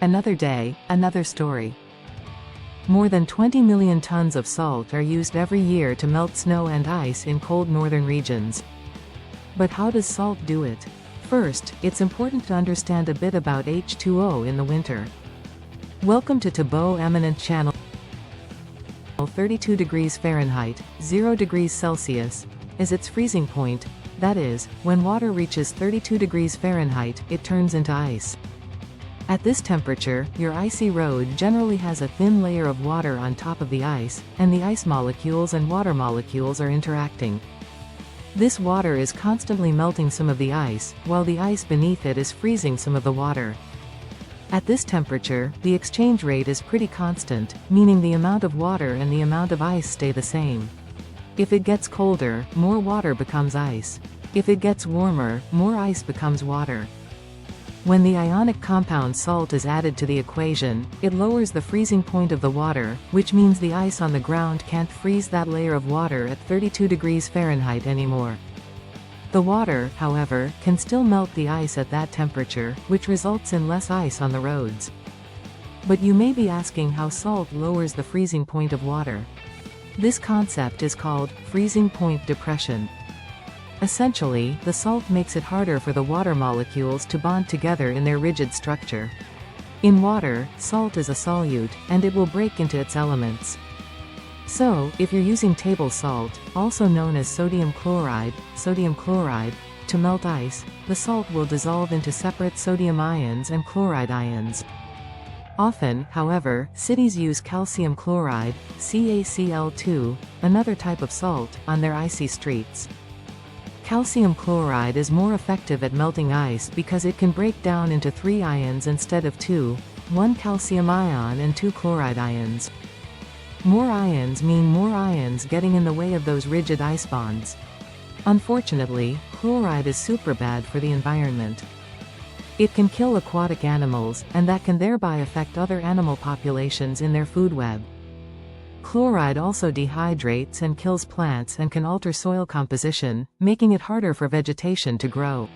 Another day, another story. More than 20 million tons of salt are used every year to melt snow and ice in cold northern regions. But how does salt do it? First, it's important to understand a bit about H2O in the winter. Welcome to Tabo Eminent Channel. 32 degrees Fahrenheit, 0 degrees Celsius, is its freezing point. That is, when water reaches 32 degrees Fahrenheit, it turns into ice. At this temperature, your icy road generally has a thin layer of water on top of the ice, and the ice molecules and water molecules are interacting. This water is constantly melting some of the ice, while the ice beneath it is freezing some of the water. At this temperature, the exchange rate is pretty constant, meaning the amount of water and the amount of ice stay the same. If it gets colder, more water becomes ice. If it gets warmer, more ice becomes water. When the ionic compound salt is added to the equation, it lowers the freezing point of the water, which means the ice on the ground can't freeze that layer of water at 32 degrees Fahrenheit anymore. The water, however, can still melt the ice at that temperature, which results in less ice on the roads. But you may be asking how salt lowers the freezing point of water. This concept is called freezing point depression. Essentially, the salt makes it harder for the water molecules to bond together in their rigid structure. In water, salt is a solute, and it will break into its elements. So, if you're using table salt, also known as sodium chloride, to melt ice, the salt will dissolve into separate sodium ions and chloride ions. Often, however, cities use calcium chloride, CaCl2, another type of salt, on their icy streets. Calcium chloride is more effective at melting ice because it can break down into 3 ions instead of 2, 1 calcium ion and 2 chloride ions. More ions mean more ions getting in the way of those rigid ice bonds. Unfortunately, chloride is super bad for the environment. It can kill aquatic animals, and that can thereby affect other animal populations in their food web. Chloride also dehydrates and kills plants and can alter soil composition, making it harder for vegetation to grow.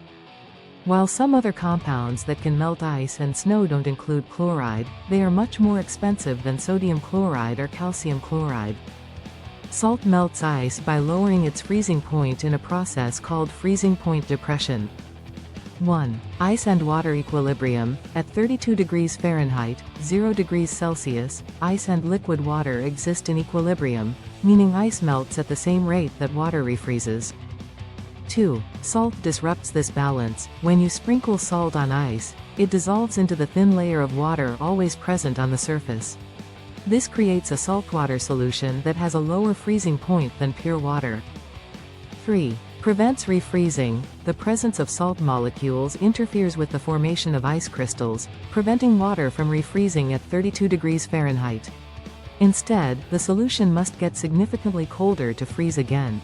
While some other compounds that can melt ice and snow don't include chloride, they are much more expensive than sodium chloride or calcium chloride. Salt melts ice by lowering its freezing point in a process called freezing point depression. 1. Ice and water equilibrium. At 32 degrees Fahrenheit, 0 degrees Celsius, ice and liquid water exist in equilibrium, meaning ice melts at the same rate that water refreezes. 2. Salt disrupts this balance. When you sprinkle salt on ice, it dissolves into the thin layer of water always present on the surface. This creates a saltwater solution that has a lower freezing point than pure water. 3. Prevents refreezing. The presence of salt molecules interferes with the formation of ice crystals, preventing water from refreezing at 32 degrees Fahrenheit. Instead, the solution must get significantly colder to freeze again.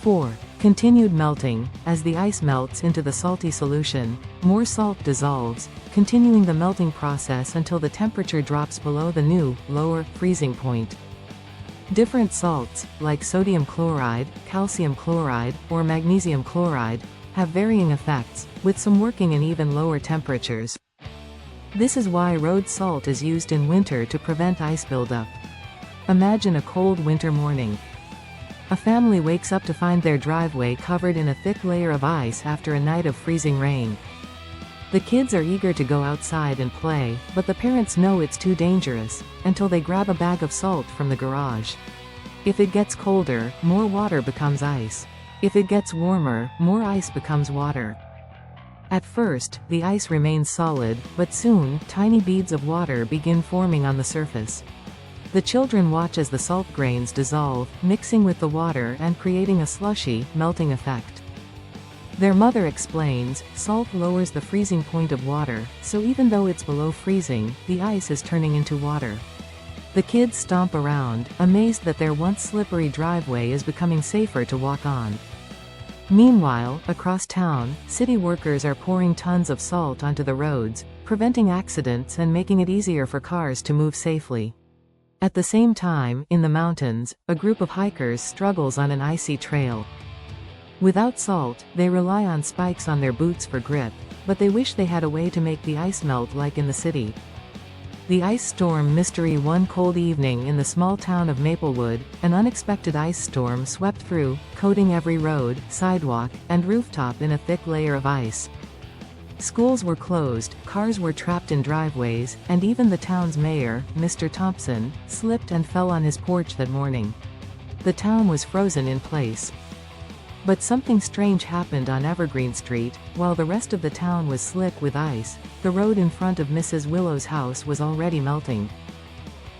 4. Continued melting. As the ice melts into the salty solution, more salt dissolves, continuing the melting process until the temperature drops below the new, lower, freezing point. Different salts, like sodium chloride, calcium chloride, or magnesium chloride, have varying effects, with some working in even lower temperatures. This is why road salt is used in winter to prevent ice buildup. Imagine a cold winter morning. A family wakes up to find their driveway covered in a thick layer of ice after a night of freezing rain. The kids are eager to go outside and play, but the parents know it's too dangerous, until they grab a bag of salt from the garage. If it gets colder, more water becomes ice. If it gets warmer, more ice becomes water. At first, the ice remains solid, but soon, tiny beads of water begin forming on the surface. The children watch as the salt grains dissolve, mixing with the water and creating a slushy, melting effect. Their mother explains, salt lowers the freezing point of water, so even though it's below freezing, the ice is turning into water. The kids stomp around, amazed that their once slippery driveway is becoming safer to walk on. Meanwhile, across town, city workers are pouring tons of salt onto the roads, preventing accidents and making it easier for cars to move safely. At the same time, in the mountains, a group of hikers struggles on an icy trail. Without salt, they rely on spikes on their boots for grip. but they wish they had a way to make the ice melt like in the city. The ice storm mystery. One cold evening in the small town of Maplewood, an unexpected ice storm swept through, coating every road, sidewalk, and rooftop in a thick layer of ice. Schools were closed, cars were trapped in driveways, and even the town's mayor, Mr. Thompson, slipped and fell on his porch that morning. The town was frozen in place. But something strange happened on Evergreen Street. While the rest of the town was slick with ice, the road in front of Mrs. Willow's house was already melting.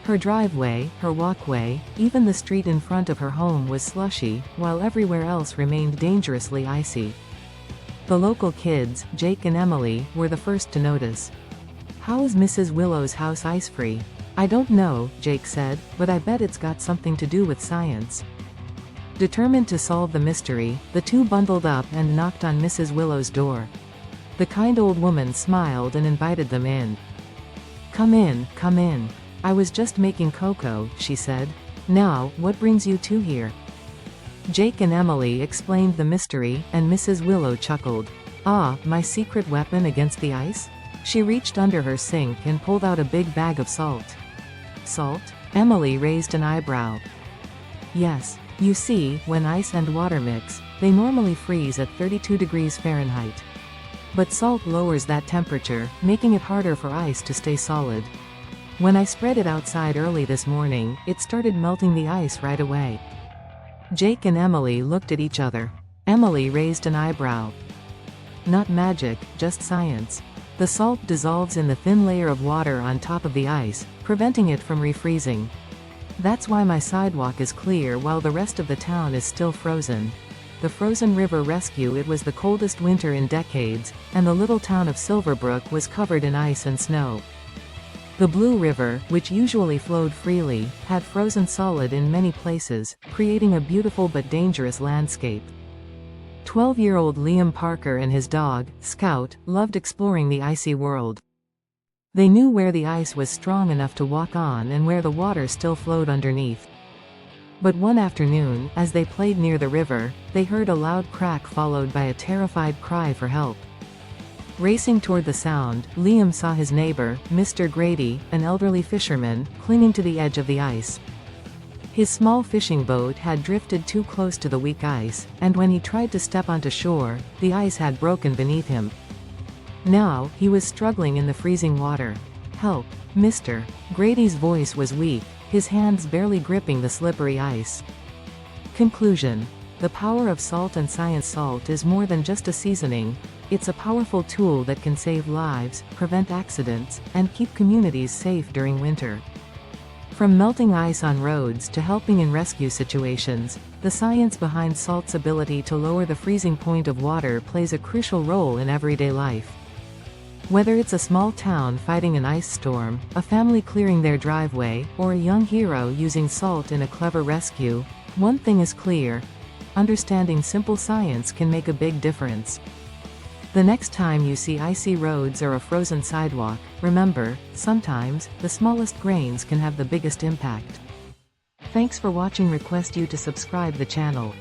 Her driveway, her walkway, even the street in front of her home was slushy, while everywhere else remained dangerously icy. The local kids, Jake and Emily, were the first to notice. "How is Mrs. Willow's house ice-free?" "I don't know," Jake said, "but I bet it's got something to do with science." Determined to solve the mystery, the two bundled up and knocked on Mrs. Willow's door. The kind old woman smiled and invited them in. Come in, come in. I was just making cocoa," she said. "Now, what brings you two here?" Jake and Emily explained the mystery, and Mrs. Willow chuckled. "Ah, my secret weapon against the ice?" She reached under her sink and pulled out a big bag of salt. "Salt?" Emily raised an eyebrow. "Yes. You see, when ice and water mix, they normally freeze at 32 degrees Fahrenheit. But salt lowers that temperature, making it harder for ice to stay solid. When I spread it outside early this morning, it started melting the ice right away." Jake and Emily looked at each other. Emily raised an eyebrow. "Not magic, just science. The salt dissolves in the thin layer of water on top of the ice, preventing it from refreezing. That's why my sidewalk is clear while the rest of the town is still frozen. The Frozen River Rescue. It was the coldest winter in decades, and the little town of Silverbrook was covered in ice and snow. The Blue River, which usually flowed freely, had frozen solid in many places, creating a beautiful but dangerous landscape. 12-year-old Liam Parker and his dog, Scout, loved exploring the icy world. They knew where the ice was strong enough to walk on and where the water still flowed underneath. But one afternoon, as they played near the river, they heard a loud crack followed by a terrified cry for help. Racing toward the sound, Liam saw his neighbor, Mr. Grady, an elderly fisherman, clinging to the edge of the ice. His small fishing boat had drifted too close to the weak ice, and when he tried to step onto shore, the ice had broken beneath him. Now, he was struggling in the freezing water. "Help, Mr." Grady's voice was weak, his hands barely gripping the slippery ice. Conclusion. The power of salt and science. Salt is more than just a seasoning. It's a powerful tool that can save lives, prevent accidents, and keep communities safe during winter. From melting ice on roads to helping in rescue situations, the science behind salt's ability to lower the freezing point of water plays a crucial role in everyday life. Whether it's a small town fighting an ice storm, a family clearing their driveway, or a young hero using salt in a clever rescue, one thing is clear: understanding simple science can make a big difference. The next time you see icy roads or a frozen sidewalk, remember, sometimes, the smallest grains can have the biggest impact. Thanks for watching. Request you to subscribe the channel.